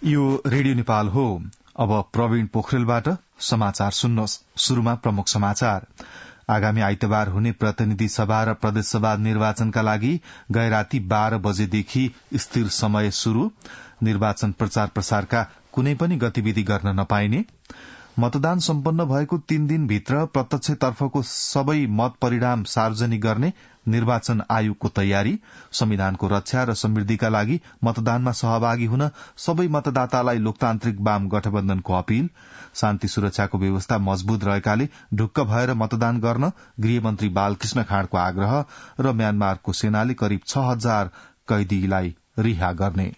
यो रेडियो नेपाल हो। अब प्रवीण पोखरेलबाट समाचार सुन्नुहोस्। शुरूमा प्रमुख समाचार। आगामी आइतबार हुने प्रतिनिधि सभा र प्रदेशसभा निर्वाचनका लागि गैराती 12 बजेदेखि स्थिर समय शुरू। निर्वाचन प्रचार प्रसारका कुनै पनि गतिविधि गर्न नपाइने। मतदान सम्पन्न भएको 3 दिनभित्र प्रत्यक्षतर्फको सबै मत परिणाम सार्वजनिक गर्ने निर्वाचन आयोगको तयारी। संविधानको रक्षा र समृद्धिका लागि मतदानमा सहभागी हुन सबै मतदातालाई लोकतान्त्रिक वाम गठबन्धनको अपील। शान्ति सुरक्षाको व्यवस्था मजबूत रहेकाले ढुक्क भएर मतदान गर्न गृहमन्त्री बालकृष्ण खाँडको आग्रह। र म्यानमारको सेनाले करिब 6000 कैदीलाई रिहा गर्ने।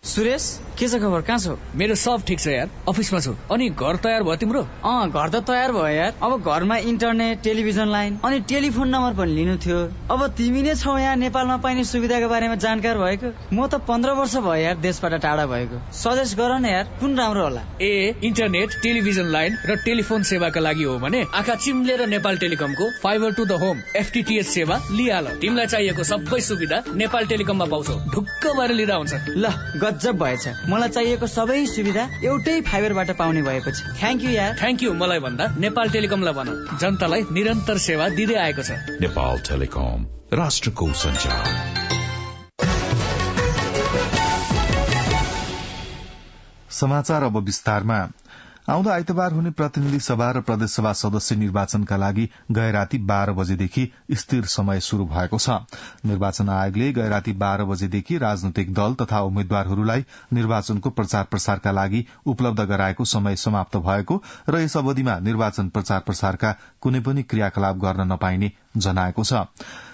सुरेश, के छ खबर? कहाँ छौ? मेरो सब ठिक छ यार, अफिसमा छु। अनि घर तयार भयो तिम्रो? घर त तयार भयो यार। अब घरमा इन्टरनेट, टेलिभिजन लाइन अनि टेलिफोन नम्बर पनि लिनु थियो। अब तिमी नै छौ यहाँ नेपालमा पाइने सुविधाको बारेमा जानकार भएको। म त 15 वर्ष भयो यार देशबाट टाढा भएको। सजेस्ट गर न यार, कुन राम्रो होला? इन्टरनेट, टेलिभिजन लाइन र टेलिफोन सेवाका लागि हो भने आँखा चिम्लेर नेपाल टेलिकमको fibre to the home FTTH सेवा लिहाल। तिमीलाई चाहिएको सबै सुविधा नेपाल टेलिकममा पाउँछौ। ढुक्क भएर लिँदा हुन्छ। ल, गजब भएछ। मलाई चाहिएको सबै सुविधा एउटै फाइबरबाट पाउने भएपछि थ्याङ्क यू यार। थ्याङ्क यू मलाई भन्दा नेपाल टेलिकमलाई भन। जनतालाई निरन्तर सेवा दिँदै आएको छ। नेपाल टेलिकम, राष्ट्रको सञ्चार। समाचार अब विस्तारमा। आउँदो आइतबार हुने प्रतिनिधि सभा र प्रदेशसभा सदस्य निर्वाचनका लागि गैराती 12 बजेदेखि स्थिर समय शुरू भएको छ। निर्वाचन आयोगले गैराती 12 बजेदेखि राजनैतिक दल तथा उम्मेद्वारहरूलाई निर्वाचनको प्रचार प्रसारका लागि उपलब्ध गराएको समय समाप्त भएको र यस अवधिमा निर्वाचन प्रचार प्रसारका कुनै पनि क्रियाकलाप गर्न नपाइने जनाएको छ।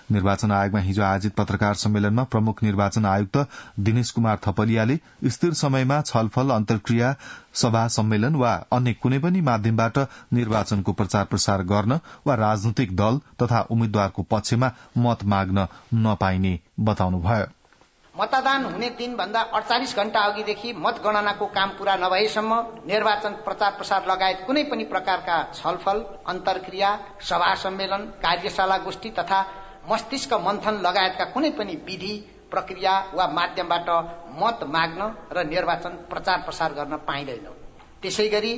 निर्वाचन आयोगमा हिजो आयोजित पत्रकार सम्मेलनमा प्रमुख निर्वाचन आयुक्त दिनेश कुमार थपलियाले स्थिर समयमा छलफल, अन्तर्क्रिया, सभा, सम्मेलन वा अन्य कुनै पनि माध्यमबाट निर्वाचनको प्रचार प्रसार गर्न वा राजनैतिक दल तथा उम्मेद्वारको पक्षमा मत माग्न नपाइने बताउनुभयो। मतदान हुने दिनभन्दा 48 घण्टा अघिदेखि मतगणनाको काम पूरा नभएसम्म निर्वाचन प्रचार प्रसार लगायत कुनै पनि प्रकारका छलफल, अन्तर्क्रिया, सभा, सम्मेलन, कार्यशाला, गोष्ठी तथा मस्तिष्क मन्थन लगायतका कुनै पनि विधि, प्रक्रिया वा माध्यमबाट मत माग्न र निर्वाचन प्रचार प्रसार गर्न पाइँदैन। त्यसैगरी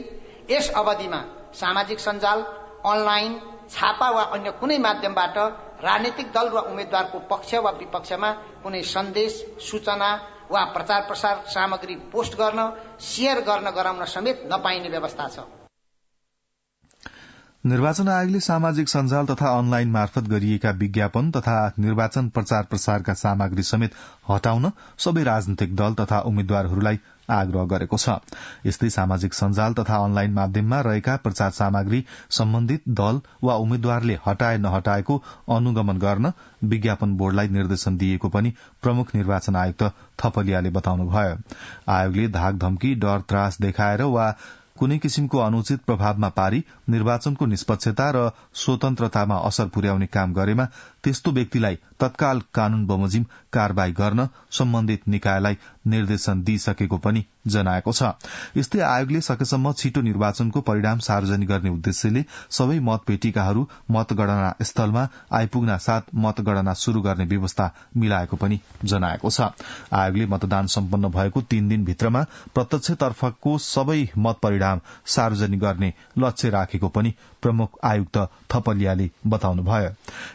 यस अवधिमा सामाजिक सञ्जाल, अनलाइन, छापा वा अन्य कुनै माध्यमबाट राजनीतिक दल वा उम्मेद्वारको पक्ष वा विपक्षमा कुनै सन्देश, सूचना वा प्रचार प्रसार सामग्री पोस्ट गर्न, शेयर गर्न गराउन समेत नपाइने व्यवस्था छ। निर्वाचन आयोगले सामाजिक सञ्जाल तथा अनलाइन मार्फत गरिएका विज्ञापन तथा निर्वाचन प्रचार प्रसारका सामग्री समेत हटाउन सबै राजनैतिक दल तथा उम्मेद्वारहरूलाई आग्रह गरेको छ। यस्तै सामाजिक सञ्जाल तथा अनलाइन माध्यममा रहेका प्रचार सामग्री सम्बन्धित दल वा उम्मेद्वारले हटाए नहटाएको अनुगमन गर्न विज्ञापन बोर्डलाई निर्देशन दिएको पनि प्रमुख निर्वाचन आयुक्त थपलियाले बताउनुभयो। आयोगले धाक धम्की, डर त्रास देखाएर वा कुनै किसिमको अनुचित प्रभावमा पारी निर्वाचनको निष्पक्षता र स्वतन्त्रतामा असर पुर्याउने काम गरेमा त्यस्तो व्यक्तिलाई तत्काल कानून बमोजिम कार्यवाही गर्न सम्बन्धित निकायलाई निर्देशन दिइसकेको पनि जनाएको छ। यस्तै आयोगले सकेसम्म छिटो निर्वाचनको परिणाम सार्वजनिक गर्ने उद्देश्यले सबै मतपेटिकाहरू मतगणना स्थलमा आइपुग्न साथ मतगणना शुरू गर्ने व्यवस्था मिलाएको पनि जनाएको छ। आयोगले मतदान सम्पन्न भएको 3 दिनभित्रमा प्रत्यक्षतर्फको सबै मत परिणाम सार्वजनिक गर्ने लक्ष्य राखेको पनि प्रमुख आयुक्त थपलियाले बताउनुभयो।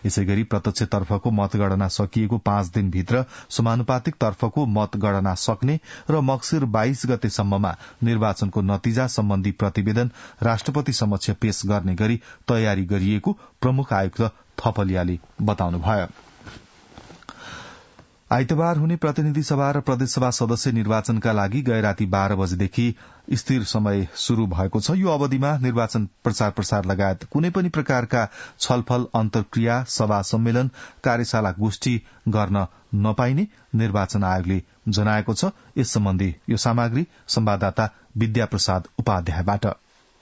यसैगरी प्रत्यक्षतर्फको मतगणना सकिएको 5 दिनभित्र समानुपातिक तर्फको मतगणना सक्ने र मक्सिर 22 गतेसम्ममा निर्वाचनको नतिजा सम्बन्धी प्रतिवेदन राष्ट्रपति समक्ष पेश गर्ने गरी तयारी गरिएको प्रमुख आयुक्त थपलियाले बताउनुभयो। आइतबार हुने प्रतिनिधि सभा र प्रदेशसभा सदस्य निर्वाचनका लागि गैराती 12 बजेदेखि स्थिर समय शुरू भएको छ। यो अवधिमा निर्वाचन प्रचार प्रसार लगायत कुनै पनि प्रकारका छलफल, अन्तर्क्रिया, सभा, सम्मेलन, कार्यशाला, गोष्ठी गर्न नपाइने निर्वाचन आयोगले जनाएको छ। यस सम्बन्धी यो सामग्री संवाददाता विद्या प्रसाद उपाध्यायबाट।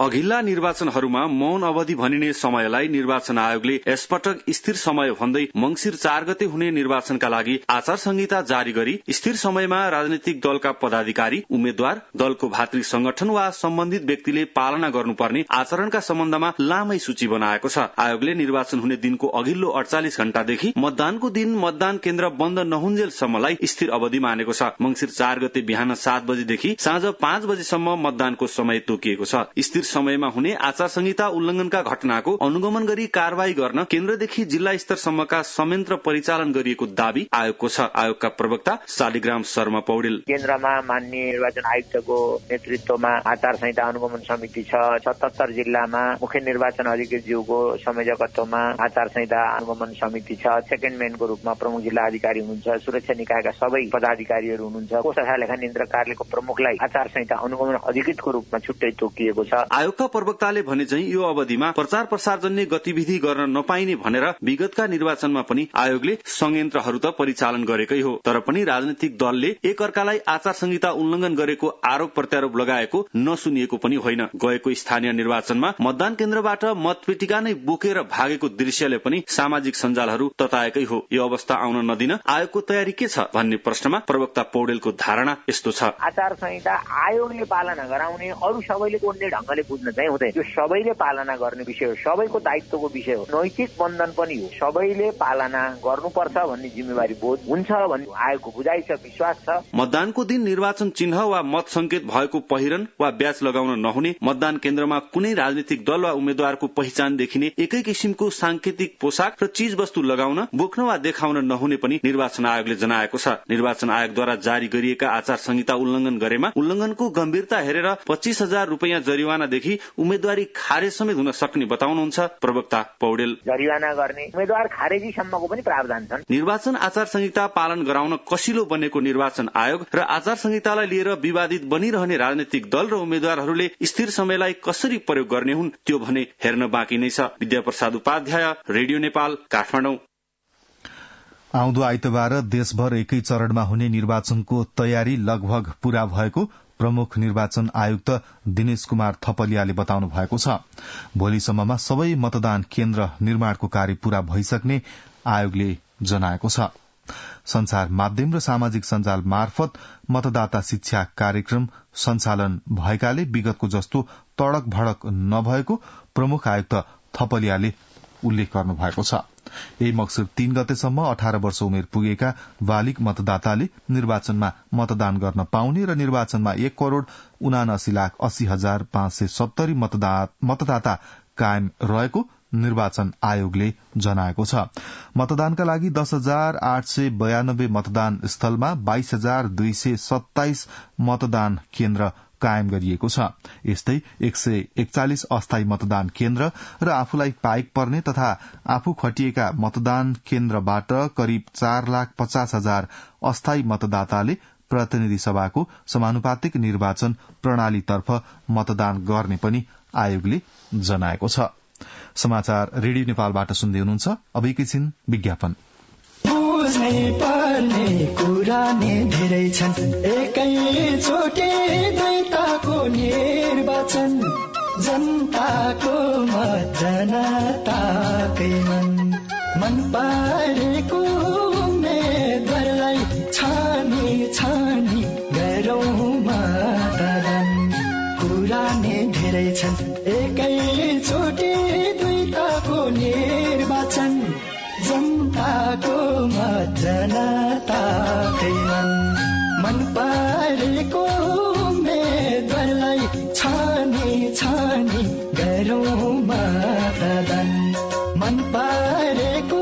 अघिल्ला निर्वाचनहरूमा मौन अवधि भनिने समयलाई निर्वाचन आयोगले यसपटक स्थिर समय भन्दै मंसिर 4 गते हुने निर्वाचनका लागि आचार संहिता जारी गरी स्थिर समयमा राजनीतिक दलका पदाधिकारी उम्मेद्वार दलको भातृ संगठन वा सम्बन्धित व्यक्तिले पालना गर्नुपर्ने आचरणका सम्बन्धमा लामै सूची बनाएको छ। आयोगले निर्वाचन हुने दिनको अघिल्लो 48 घण्टादेखि मतदानको दिन मतदान केन्द्र बन्द नहुन्जेलसम्मलाई स्थिर अवधि मानेको छ। मंसिर 4 गते बिहान 7 बजेदेखि साँझ 5 बजेसम्म मतदानको समय तोकिएको छ। स्थिर समयमा हुने आचार संहिता उल्लंघनका घटनाको अनुगमन गरी कारवाही गर्न केन्द्रदेखि जिल्ला स्तरसम्मका संयन्त्र परिचालन गरिएको दावी आयोगको छ। आयोगका प्रवक्ता शालिग्राम शर्मा पौडेल केन्द्रमा माननीय निर्वाचन आयुक्तको नेतृत्वमा आचार संहिता अनुगमन समिति छ। 77 जिल्लामा मुख्य निर्वाचन अधिकारीज्यूको संयोजकत्वमा आचार संहिता अनुगमन समिति छ। सेकेन्ड मेनको रूपमा प्रमुख जिल्ला अधिकारी हुनुहुन्छ। सुरक्षा निकायका सबै पदाधिकारीहरू हुनुहुन्छ। कोष तथा लेखा नियन्त्रक कार्यालयको प्रमुखलाई आचार संहिता अनुगमन अधिकृतको रूपमा छुट्टै तोकिएको छ। आयोगका प्रवक्ताले भने चाहिँ यो अवधिमा प्रचार प्रसार जन्य गतिविधि गर्न नपाइने भनेर विगतका निर्वाचनमा पनि आयोगले संयन्त्रहरू त परिचालन गरेकै हो, तर पनि राजनीतिक दलले एक अर्कालाई आचार संहिता उल्लंघन गरेको आरोप प्रत्यारोप लगाएको नसुनिएको पनि होइन। गएको स्थानीय निर्वाचनमा मतदान केन्द्रबाट मतपेटिका नै बोकेर भागेको दृश्यले पनि सामाजिक सञ्जालहरू तताएकै हो। यो अवस्था आउन नदिन आयोगको तयारी के छ भन्ने प्रश्नमा प्रवक्ता पौडेलको धारणा यस्तो छ। आचार संहिता आयोगले पालना गराउने, अरू सबैले कोर्ने ढंगले बुझ्न चाहिँ हुँदैन। यो सबैले पालना गर्ने विषय हो, सबैको दायित्वको विषय हो, नैतिक बन्धन पनि हो। सबैले पालना गर्नुपर्छ भन्ने जिम्मेवारी बोध हुन्छ भन्ने आयोगको बुझाइ छ, विश्वास छ। मतदानको दिन निर्वाचन चिन्ह वा मत संकेत भएको पहिरन वा ब्याज लगाउन नहुने, मतदान केन्द्रमा कुनै राजनीतिक दल वा उम्मेद्वारको पहिचान देखिने एकै किसिमको सांकेतिक पोसाक र चीज वस्तु लगाउन, बोक्न वा देखाउन नहुने पनि निर्वाचन आयोगले जनाएको छ। निर्वाचन आयोगद्वारा जारी गरिएका आचार संहिता उल्लंघन गरेमा उल्लंघनको गम्भीरता हेरेर 25,000 रुपियाँ जरिवानादेखि उम्मेदवारी खारेज समेत हुन सक्ने बताउनुहुन्छ प्रवक्ता पौडेल। जरिवाना गर्ने, उम्मेदवार खारेजीसम्मको पनि प्रावधान छन्। निर्वाचन आचार संहिता पालन गराउन कसिलो बनेको निर्वाचन आयोग र आचार संहितालाई लिएर विवादित बनिरहने राजनीतिक दल र उम्मेद्वारहरूले स्थिर समयलाई कसरी प्रयोग गर्ने हुन् त्यो भने हेर्न बाँकी नै छ। विद्याप्रसाद उपाध्याय, रेडियो नेपाल, काठमाडौँ। आउँदो आइतबार देशभर एकै चरणमा हुने निर्वाचनको तयारी लगभग पूरा भएको प्रमुख निर्वाचन आयुक्त दिनेश कुमार थपलियाले बताउनु भएको छ। भोलिसम्ममा सबै मतदान केन्द्र निर्माणको कार्य पूरा भइसक्ने आयोगले जनाएको छ। संचार माध्यम र सामाजिक सञ्जाल मार्फत मतदाता शिक्षा कार्यक्रम सञ्चालन भएकाले विगतको जस्तो तडक भडक नभएको प्रमुख आयुक्त थपलियाले उल्लेख गर्नु भएको छ। यही मक्सिर 3 गतेसम्म 18 वर्ष उमेर पुगेका बालिग मतदाताले निर्वाचनमा मतदान गर्न पाउने र निर्वाचनमा 1,79,80,570 मतदाता कायम रहेको निर्वाचन आयोगले जनाएको छ। मतदानका लागि 10,892 मतदान स्थलमा 22,227 मतदान केन्द्र कायम गरिएको छ। यस्तै 141 अस्थायी मतदान केन्द्र र आफूलाई पाइक पर्ने तथा आफू खटिएका मतदान केन्द्रबाट करिब 4,50,000 अस्थायी मतदाताले प्रतिनिधि सभाको समानुपातिक निर्वाचन प्रणालीतर्फ मतदान गर्ने पनि आयोगले जनाएको छ। समाचार रेडियो नेपालबाट सुन्दै हुनुहुन्छ। अब एकैछिन विज्ञापन। बुझ्नै पर्ने कुरा नै धेरै छन्, एकैचोटि दैताको निर्वाचन, जनताको मत जनताकै मन पारेको उम्मेदवारलाई छानी छानी गरौँ मतदान। कुरा नै धेरै छन्, एकैचोटि दैताको निर्वाचन, जनताको मत जनताकै मन पारेको उम्मेदवारलाई छानी छानी गरौँ मतदान। मन पारेको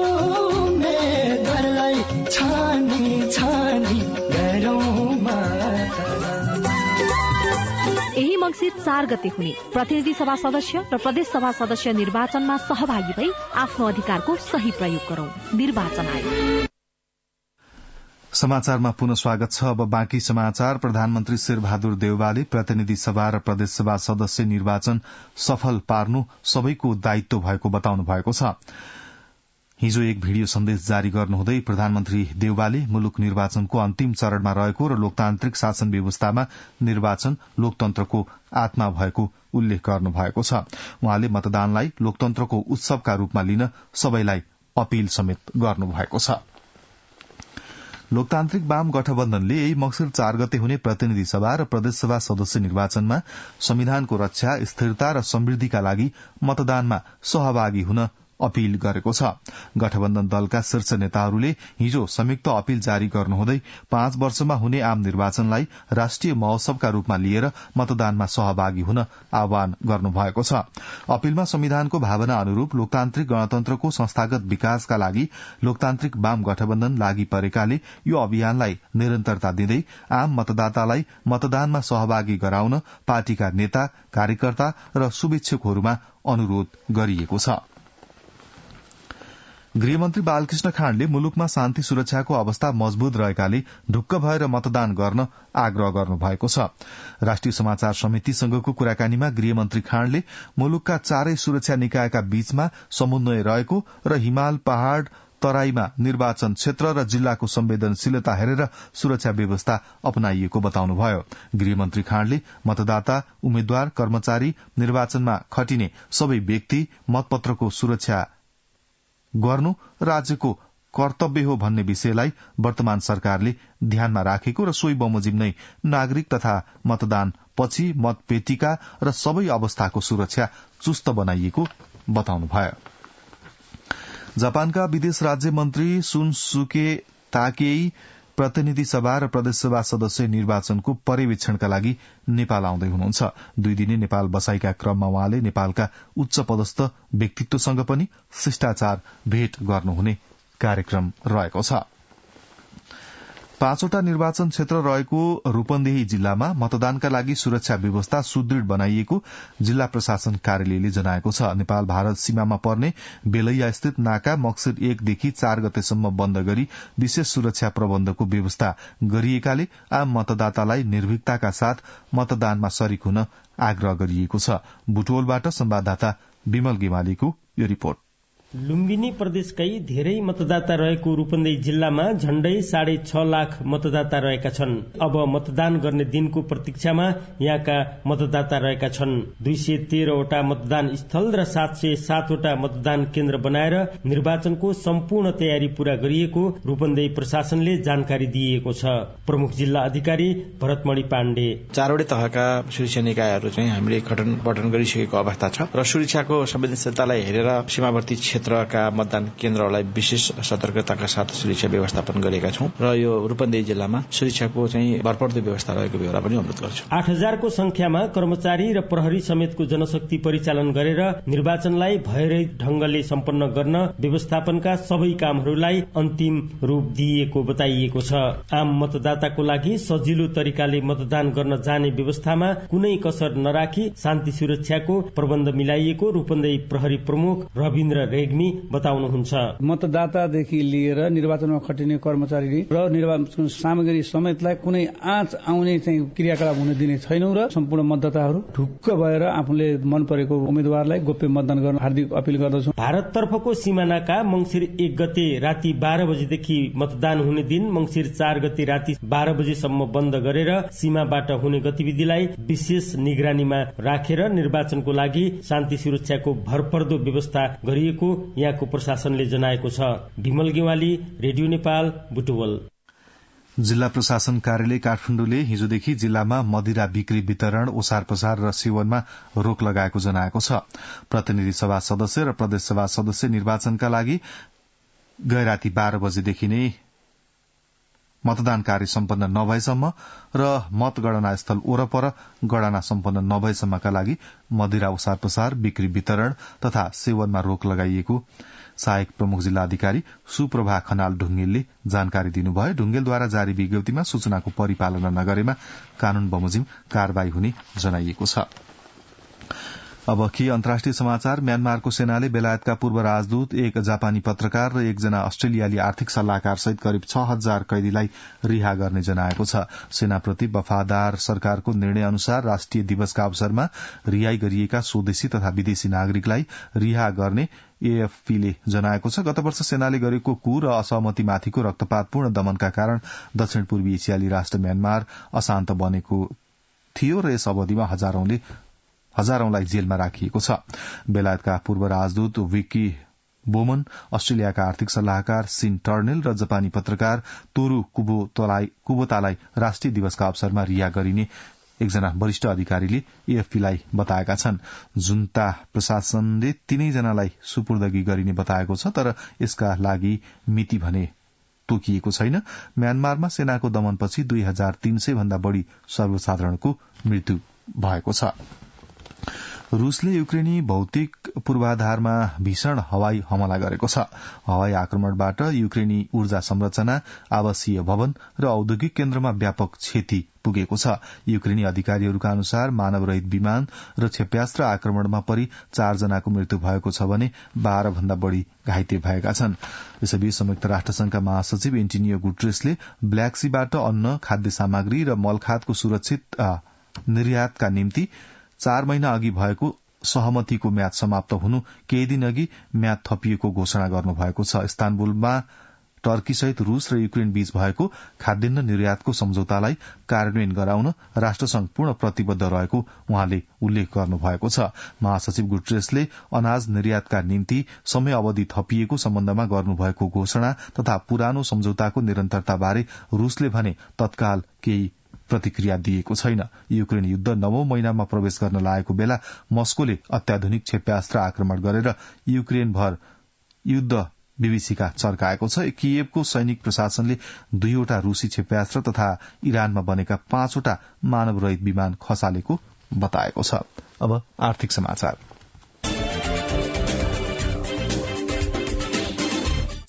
उम्मेदवारलाई छानी छानी गरौँ मतदान। यही मक्सिर 4 गते हुने प्रतिनिधि सभा सदस्य र प्रदेश सभा सदस्य निर्वाचनमा सहभागी भई आफ्नो अधिकारको सही प्रयोग गरौं। निर्वाचन आयोग। समाचारमा पुनः स्वागत छ। अब बाँकी समाचार। प्रधानमन्त्री शेरबहादुर देउवाले प्रतिनिधि सभा र प्रदेश सभा सदस्य निर्वाचन सफल पार्नु सबैको दायित्व भएको बताउनु भएको छ। हिजो एक भिडियो सन्देश जारी गर्नुहुँदै प्रधानमन्त्री देउवाले मुलुक निर्वाचनको अन्तिम चरणमा रहेको र लोकतान्त्रिक शासन व्यवस्थामा निर्वाचन लोकतन्त्रको आत्मा भएको उल्लेख गर्नुभएको छ। उहाँले मतदानलाई लोकतन्त्रको उत्सवका रूपमा लिन सबैलाई अपील समेत गर्नुभएको छ। लोकतान्त्रिक वाम गठबन्धनले यही मंसिर 4 गते हुने प्रतिनिधि सभा र प्रदेशसभा सदस्य निर्वाचनमा संविधानको रक्षा, स्थिरता र समृद्धिका लागि मतदानमा सहभागी हुन अपील गरेको छ। गठबन्धन दलका शीर्ष नेताहरूले हिजो संयुक्त अपील जारी गर्नुहुँदै 5 वर्षमा हुने आम निर्वाचनलाई राष्ट्रिय महोत्सवका रूपमा लिएर मतदानमा सहभागी हुन आह्वान गर्नुभएको छ। अपीलमा संविधानको भावना अनुरूप लोकतान्त्रिक गणतन्त्रको संस्थागत विकासका लागि लोकतान्त्रिक वाम गठबन्धन लागि परेकाले यो अभियानलाई निरन्तरता दिँदै आम मतदातालाई मतदानमा सहभागी गराउन पार्टीका नेता, कार्यकर्ता र शुभेच्छुकहरूमा अनुरोध गरिएको छ। गृहमन्त्री बालकृष्ण खाँडले मुलुकमा शान्ति सुरक्षाको अवस्था मजबूत रहेकाले ढुक्क भएर मतदान गर्न आग्रह गर्नुभएको छ। राष्ट्रिय समाचार समितिसँगको कुराकानीमा गृहमन्त्री खाँडले मुलुकका चारै सुरक्षा निकायका बीचमा समन्वय रहेको र हिमाल, पहाड़, तराईमा निर्वाचन क्षेत्र र जिल्लाको संवेदनशीलता हेरेर सुरक्षा व्यवस्था अपनाइएको बताउनुभयो। गृहमन्त्री खाँडले मतदाता, उम्मेद्वार, कर्मचारी, निर्वाचनमा खटिने सबै व्यक्ति मतपत्रको सुरक्षा गर्नु राज्यको कर्तव्य हो भन्ने विषयलाई वर्तमान सरकारले ध्यानमा राखेको र सोही बमोजिम नै नागरिक तथा मतदान पछि मतपेटिका र सबै अवस्थाको सुरक्षा चुस्त बनाइएको बताउनुभयो। जापानका विदेश राज्य मन्त्री सुनसुके ताकेई प्रतिनिधि सभा र प्रदेशसभा सदस्य निर्वाचनको पर्यवेक्षणका लागि नेपाल आउँदै हुनुहुन्छ। 2 दिने नेपाल बसाईका क्रममा उहाँले नेपालका उच्च पदस्थ व्यक्तित्वसँग पनि शिष्टाचार भेट गर्नुहुने कार्यक्रम रहेको छ। 5 वटा निर्वाचन क्षेत्र रहेको रूपन्देही जिल्लामा मतदानका लागि सुरक्षा व्यवस्था सुदृढ़ बनाइएको जिल्ला प्रशासन कार्यालयले जनाएको छ। नेपाल भारत सीमामा पर्ने बेलैया स्थित नाका मंसिर 1 देखि 4 गतेसम्म बन्द गरी विशेष सुरक्षा प्रबन्धको व्यवस्था गरिएकाले आम मतदातालाई निर्भीकताका साथ मतदानमा सरिक हुन आग्रह गरिएको छ। बुटवलबाट संवाददाता विमल गेवालीको यो रिपोर्ट। लुम्बिनी प्रदेशकै धेरै मतदाता रहेको रूपन्देही जिल्लामा झण्डै 6.5 लाख मतदाता रहेका छन्। अब मतदान गर्ने दिनको प्रतीक्षामा यहाँका मतदाता रहेका छन्। 213 वटा मतदान स्थल र 707 वटा मतदान केन्द्र बनाएर निर्वाचनको सम्पूर्ण तयारी पूरा गरिएको रूपन्देही प्रशासनले जानकारी दिएको छ। प्रमुख जिल्ला अधिकारी भरतमणि पाण्डे, 4वटै तहका सुरक्षा निकायहरू चाहिँ हामीले गठन गरिसकेको अवस्था छ र सुरक्षाको संवेदनशीलतालाई हेरेर सीमावर्ती क्षेत्रका मतदान केन्द्रहरूलाई विशेष सतर्कताका साथ सुरक्षा व्यवस्थापन गरेका छौं र यो रूपन्देही जिल्लामा सुरक्षाको चाहिँ भरपर्दो व्यवस्था रहेको बेहोरा पनि अवगत गर्छौं। 8000 को संख्यामा कर्मचारी र प्रहरी समेतको जनशक्ति परिचालन गरेर निर्वाचनलाई भयरहित ढंगले सम्पन्न गर्न व्यवस्थापनका सबै कामहरूलाई अन्तिम रूप दिइएको बताइएको छ। आम मतदाताको लागि सजिलो तरिकाले मतदान गर्न जाने व्यवस्थामा कुनै कसर नराखी शान्ति सुरक्षाको प्रबन्ध मिलाइएको रूपन्देही प्रहरी प्रमुख रविन्द्र रेग्मी बताउनुहुन्छ। मतदातादेखि लिएर निर्वाचनमा खटिने कर्मचारी र निर्वाचन सामग्री समेतलाई कुनै आँच आउने चाहिँ क्रियाकलाप हुन दिने छैनौं र सम्पूर्ण मतदाताहरू ढुक्क भएर आफूले मन परेको उम्मेद्वारलाई गोप्य मतदान गर्न हार्दिक अपील गर्दछौं। भारततर्फको सीमानाका मंसिर 1 गते राति 12 बजेदेखि मतदान हुने दिन मंसिर 4 गते राति 12 बजेसम्म बन्द गरेर सीमाबाट हुने गतिविधिलाई विशेष निगरानीमा राखेर निर्वाचनको लागि शान्ति सुरक्षाको भरपर्दो व्यवस्था गरिएको यहाँको प्रशासनले जनाएको छ। विमल गेवाली, रेडियो नेपाल, बुटवल। जिल्ला प्रशासन कार्यालय काठमाडौँले हिजोदेखि जिल्लामा मदिरा बिक्री, वितरण, ओसार पसार र सेवनमा रोक लगाएको जनाएको छ। प्रतिनिधि सभा सदस्य र प्रदेश सभा सदस्य निर्वाचनका लागि गए राति 12 बजेदेखि नै मतदान कार्य सम्पन्न नभएसम्म र मतगणना स्थल वरपर गणना सम्पन्न नभएसम्मका लागि मदिरा, ओसार पसार, बिक्री, वितरण तथा सेवनमा रोक लगाइएको सहायक प्रमुख जिल्ला अधिकारी सुप्रभा खनाल ढुंगेलले जानकारी दिनुभयो। ढुंगेलद्वारा जारी विज्ञप्तिमा सूचनाको परिपालना नगरेमा कानून बमोजिम कार्यवाही हुने जनाइएको छ। अब के अन्तर्राष्ट्रिय समाचार। म्यानमारको सेनाले बेलायतका पूर्व राजदूत, एक जापानी पत्रकार र एकजना अस्ट्रेलियाली आर्थिक सल्लाहकार सहित करिब 6000 कैदीलाई रिहा गर्ने जनाएको छ। सेनाप्रति वफादार सरकारको निर्णय अनुसार राष्ट्रिय दिवसका अवसरमा रिहाई गरिएका स्वदेशी तथा विदेशी नागरिकलाई रिहा गर्ने एएफपीले जनाएको छ। गत वर्ष सेनाले गरेको कू र असहमतिमाथिको रक्तपातपूर्ण दमनका कारण दक्षिण पूर्वी एसियाली राष्ट्र म्यानमार अशान्त बनेको थियो र यस अवधिमा हजारौंलाई जेलमा राखिएको छ। बेलायतका पूर्व राजदूत विकी बोमन, अस्ट्रेलियाका आर्थिक सल्लाहकार सिन टर्नेल र जापानी पत्रकार तोरू कुबोतालाई राष्ट्रिय दिवसका अवसरमा रिहा गरिने एकजना वरिष्ठ अधिकारीले एएफपीलाई बताएका छन्। जुन्ता प्रशासनले तीनैजनालाई सुपुर्दगी गरिने बताएको छ, तर यसका लागि मिति भने तोकिएको छैन। म्यानमारमा सेनाको दमनपछि 2300 भन्दा बढ़ी सर्वसाधारणको मृत्यु भएको छ। रूसले युक्रेनी भौतिक पूर्वाधारमा भीषण हवाई हमला गरेको छ। हवाई आक्रमणबाट युक्रेनी ऊर्जा संरचना, आवासीय भवन र औद्योगिक केन्द्रमा व्यापक क्षति पुगेको छ। युक्रेनी अधिकारीहरूका अनुसार मानवरहित विमान र क्षेप्यास्त्र आक्रमणमा परि 4 जनाको मृत्यु भएको छ भने 12 भन्दा बढ़ी घाइते भएका छन्। यसैबीच संयुक्त राष्ट्रसंघका महासचिव एन्टोनियो गुटेरेसले ब्ल्याक सीबाट अन्न, खाद्य सामग्री र मलखादको सुरक्षित निर्यातका निम्ति 4 महिना अघि भएको सहमतिको म्याद समाप्त हुनु केही दिन अघि म्याद थपिएको घोषणा गर्नुभएको छ। इस्तानबुलमा टर्कीसहित रूस र युक्रेन बीच भएको खाद्यान्न निर्यातको सम्झौतालाई कार्यान्वयन गराउन राष्ट्रसंघ पूर्ण प्रतिबद्ध रहेको उहाँले उल्लेख गर्नुभएको छ। महासचिव गुटेरेसले अनाज निर्यातका निम्ति समय अवधि थपिएको सम्बन्धमा गर्नुभएको घोषणा तथा पुरानो सम्झौताको निरन्तरताबारे रूसले भने तत्काल केही प्रतिक्रिया दिएको छैन। युक्रेन युद्ध 9औं महिनामा प्रवेश गर्न लागेको बेला मस्कोले अत्याधुनिक क्षेप्यास्त्र आक्रमण गरेर युक्रेनभर युद्ध बीबीसीका चर्काएको छ। कियेभको सैनिक प्रशासनले 2वटा रूसी क्षेप्यास्त्र तथा इरानमा बनेका 5वटा मानवरहित विमान खसालेको बताएको छ। अब आर्थिक समाचार।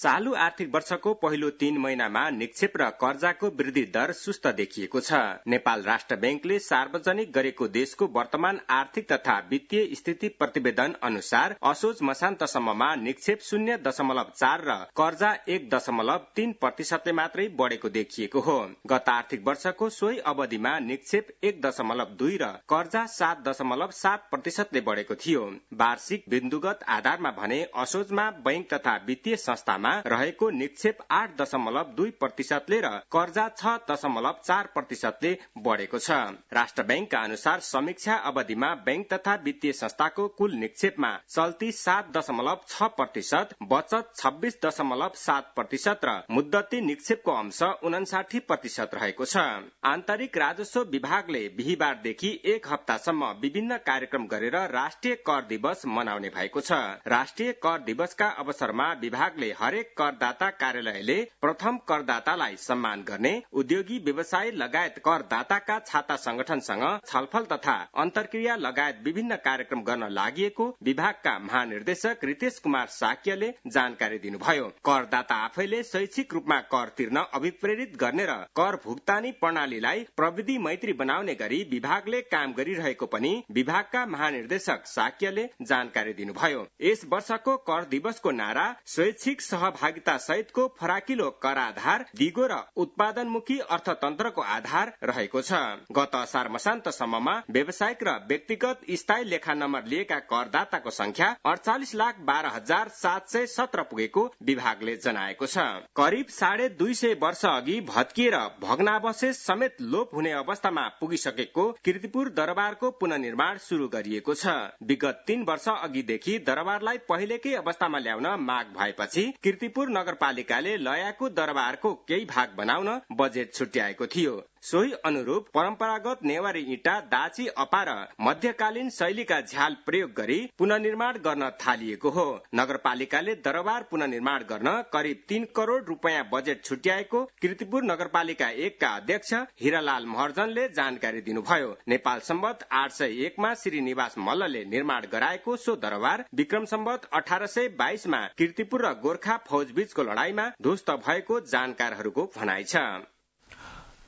चालू आर्थिक वर्षको पहिलो 3 महिनामा निक्षेप र कर्जाको वृद्धि दर सुस्त देखिएको छ। नेपाल राष्ट्र बैंकले सार्वजनिक गरेको देशको वर्तमान आर्थिक तथा वित्तीय स्थिति प्रतिवेदन अनुसार असोज मसान्तसम्ममा निक्षेप 0.4 र कर्जा 1.3% मात्रै बढ़ेको देखिएको हो। गत आर्थिक वर्षको सोही अवधिमा निक्षेप 1.2 र कर्जा 7.7% ले बढ़ेको थियो। वार्षिक बिन्दुगत आधारमा भने असोजमा बैंक तथा वित्तीय संस्थामा रहेको निक्षेप 8.2% ले र कर्जा 6.4% ले बढ़ेको छ। राष्ट्र बैंकका अनुसार समीक्षा अवधिमा बैंक तथा वित्तीय संस्थाको कुल निक्षेपमा चल्ती 7.6%, बचत 26.7% र मुद्दती निक्षेपको अंश 59% रहेको छ। आन्तरिक राजस्व विभागले बिहीबारदेखि 1 हप्तासम्म विभिन्न कार्यक्रम गरेर राष्ट्रिय कर दिवस मनाउने भएको छ। राष्ट्रिय कर दिवसका अवसरमा विभागले हरेक करदाता कार्यालयले प्रथम करदातालाई सम्मान गर्ने, उद्योगी व्यवसाय लगायत करदाताका छाता संगठनसँग छलफल तथा अन्तर्क्रिया लगायत विभिन्न कार्यक्रम गर्न लागिएको विभागका महानिर्देशक रितेश कुमार साक्यले जानकारी दिनुभयो। करदाता आफैले शैक्षिक रूपमा कर तिर्न अभिप्रेरित गर्ने र कर भुक्तानी प्रणालीलाई प्रविधि मैत्री बनाउने गरी विभागले काम गरिरहेको पनि विभागका महानिर्देशक साक्यले जानकारी दिनुभयो। यस वर्षको कर दिवसको नारा स्वैच्छिक सहभागिता सहितको फराकिलो कर आधार, दिगो र उत्पादनमुखी अर्थतन्त्रको आधार रहेको छ। गत असार मसान्तसम्ममा व्यावसायिक र व्यक्तिगत स्थायी लेखा नम्बर लिएका करदाताको संख्या 48,12,717 पुगेको विभागले जनाएको छ। करिब 250 वर्ष अघि भत्किएर भग्नावशेष समेत लोप हुने अवस्थामा पुगिसकेको कीर्तिपुर दरबारको पुनर्निर्माण शुरू गरिएको छ। विगत 3 वर्ष अघिदेखि दरबारलाई पहिलेकै अवस्थामा ल्याउन माग भएपछि कीर्तिपुर नगरपालिकाले लयाको दरबारको केही भाग बनाउन बजेट छुट्याएको थियो। सोही अनुरूप परम्परागत नेवारी इँटा, दाची अपा र मध्यकालीन शैलीका झ्याल प्रयोग गरी पुनर्निर्माण गर्न थालिएको हो। नगरपालिकाले दरबार पुनर्निर्माण गर्न करिब 3 करोड़ रुपियाँ बजेट छुट्याएको कीर्तिपुर नगरपालिका 1 का अध्यक्ष हिरालाल महर्जनले जानकारी दिनुभयो। नेपाल सम्वत 801 मा श्रीनिवास मल्लले निर्माण गराएको सो दरबार विक्रम सम्वत 1822 मा कीर्तिपुर र गोर्खा फौजबीचको लडाईँमा ध्वस्त भएको जानकारहरूको भनाइ छ।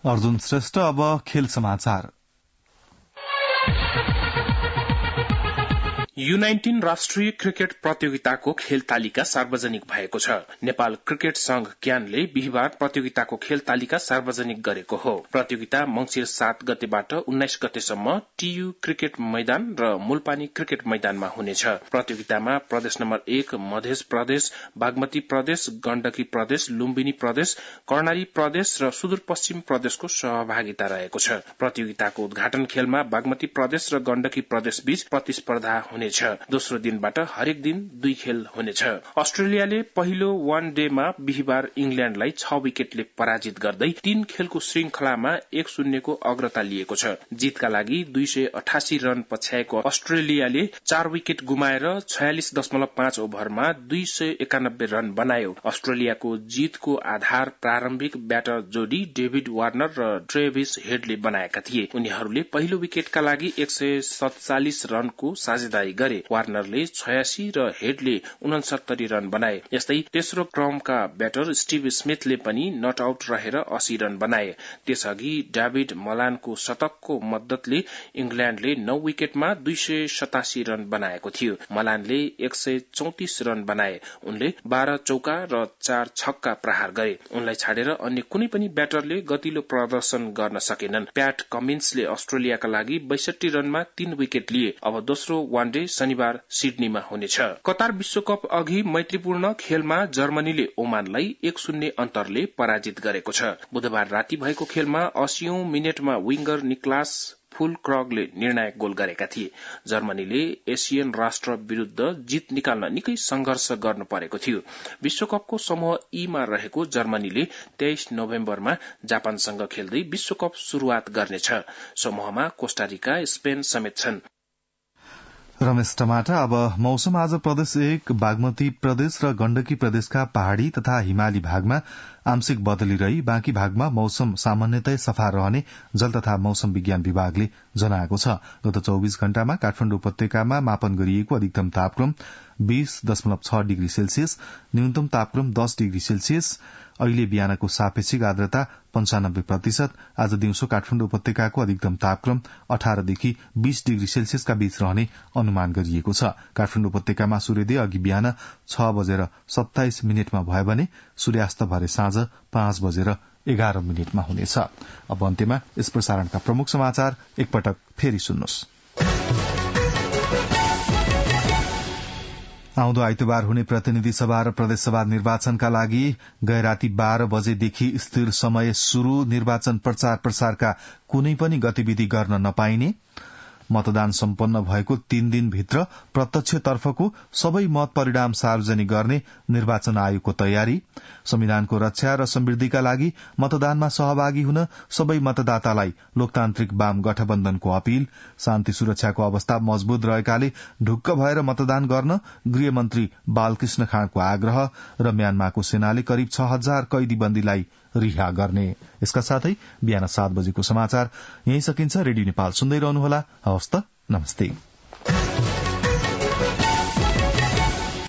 अर्जुन श्रेष्ठ। अब खेल समाचार। U19 राष्ट्रिय क्रिकेट प्रतियोगिताको खेल तालिका सार्वजनिक भएको छ। नेपाल क्रिकेट संघ क्यानले बिहीबार प्रतियोगिताको खेल तालिका सार्वजनिक गरेको हो। प्रतियोगिता मंसिर 7 गतेबाट 19 गतेसम्म टीयू क्रिकेट मैदान र मूलपानी क्रिकेट मैदानमा हुनेछ। प्रतियोगितामा प्रदेश नम्बर 1 मध्य प्रदेश, बागमती प्रदेश, गण्डकी प्रदेश, लुम्बिनी प्रदेश, कर्णाली प्रदेश र सुदूरपश्चिम प्रदेशको सहभागिता रहेको छ। प्रतियोगिताको उद्घाटन खेलमा बागमती प्रदेश र गण्डकी प्रदेश बीच प्रतिस्पर्धा हुनेछ। दोस्रो दिनबाट हरेक दिन 2 खेल हुनेछ। अस्ट्रेलियाले पहिलो वन डेमा बिहीबार इंग्ल्याण्डलाई 6 विकेटले पराजित गर्दै 3 खेलको श्रृंखलामा 1-0 को अग्रता लिएको छ। जितका लागि 288 रन पछ्याएको अस्ट्रेलियाले 4 विकेट गुमाएर 46.5 ओभरमा 291 रन बनायो। अस्ट्रेलियाको जितको आधार प्रारम्भिक ब्याटर जोडी डेभिड वार्नर र ट्रेभिस हेडले बनाएका थिए। उनीहरूले पहिलो विकेटका लागि 147 रनको साझेदारी गरे। वार्नरले 86 र हेडले 69 रन बनाए। यस्तै तेस्रो क्रमका ब्याटर स्टिभ स्मिथले पनि नट आउट रहेर 80 रन बनाए। त्यसअघि डेभिड मलानको शतकको मद्दतले इंग्ल्याण्डले 9 विकेटमा 287 रन बनाएको थियो। मलानले 134 रन बनाए। उनले 12 चौका र 4 छक्का प्रहार गरे। उनलाई छाडेर अन्य कुनै पनि ब्याटरले गतिलो प्रदर्शन गर्न सकेनन्। प्याट कमिन्सले अस्ट्रेलियाका लागि 62 रनमा 3 विकेट लिए। अब दोस्रो वानडे शनिबार सिडनीमा हुनेछ। कतार विश्वकप अघि मैत्रीपूर्ण खेलमा जर्मनीले ओमानलाई 1-0 अन्तरले पराजित गरेको छ। बुधबार राति भएको खेलमा 80औं मिनेटमा विंगर निक्लास फुलक्रगले निर्णायक गोल गरेका थिए। जर्मनीले एसियन राष्ट्र विरूद्ध जित निकाल्न निकै संघर्ष गर्नु परेको थियो। विश्वकपको समूह ई मा रहेको जर्मनीले 23 नोभेम्बरमा जापानसँग खेल्दै विश्वकप शुरूआत गर्नेछ। समूहमा कोस्टारिका, स्पेन समेत छन्। रमेश टमाटा। अब मौसम। आज प्रदेश 1, बागमती प्रदेश र गण्डकी प्रदेशका पहाड़ी तथा हिमाली भागमा आंशिक बदली रही बाँकी भागमा मौसम सामान्यतया सफा रहने जल तथा मौसम विज्ञान विभागले जनाएको छ। गत 24 घण्टामा काठमाडौँ उपत्यकामा मापन गरिएको अधिकतम तापक्रम 20.6 डिग्री सेल्सियस, न्यूनतम तापक्रम 10 डिग्री सेल्सियस। अहिले बिहानको सापेक्षिक आर्द्रता 95%। आज दिउँसो काठमाडौँ उपत्यकाको अधिकतम तापक्रम 18 देखि 20 डिग्री सेल्सियसका बीच रहने अनुमान गरिएको छ। काठमाडौँ उपत्यकामा सूर्योदय अघि बिहान 6:27 भयो भने सूर्यास्त भरे साँझ 5:11 हुनेछ। अब अन्त्यमा यस प्रसारणका प्रमुख समाचार एकपटक फेरि सुन्नुहोस्। आउँदो आइतबार हुने प्रतिनिधि सभा र प्रदेशसभा निर्वाचनका लागि गैराती 12 बजेदेखि स्थिर समय शुरू। निर्वाचन प्रचार प्रसारका कुनै पनि गतिविधि गर्न नपाइने। मतदान सम्पन्न भएको 3 दिनभित्र प्रत्यक्षतर्फको सबै मत परिणाम सार्वजनिक गर्ने निर्वाचन आयोगको तयारी। संविधानको रक्षा र समृद्धिका लागि मतदानमा सहभागी हुन सबै मतदातालाई लोकतान्त्रिक वाम गठबन्धनको अपील। शान्ति सुरक्षाको अवस्था मजबूत रहेकाले ढुक्क भएर मतदान गर्न गृहमन्त्री बालकृष्ण खाँको आग्रह। र म्यानमारको सेनाले करिब 6000 कैदीबन्दीलाई रिहा गर्ने। यसका साथै बिहान 7 बजेको समाचार यही सकिन्छ। रेडियो नेपाल सुन्दै रहनुहोला। हवस् त, नमस्ते।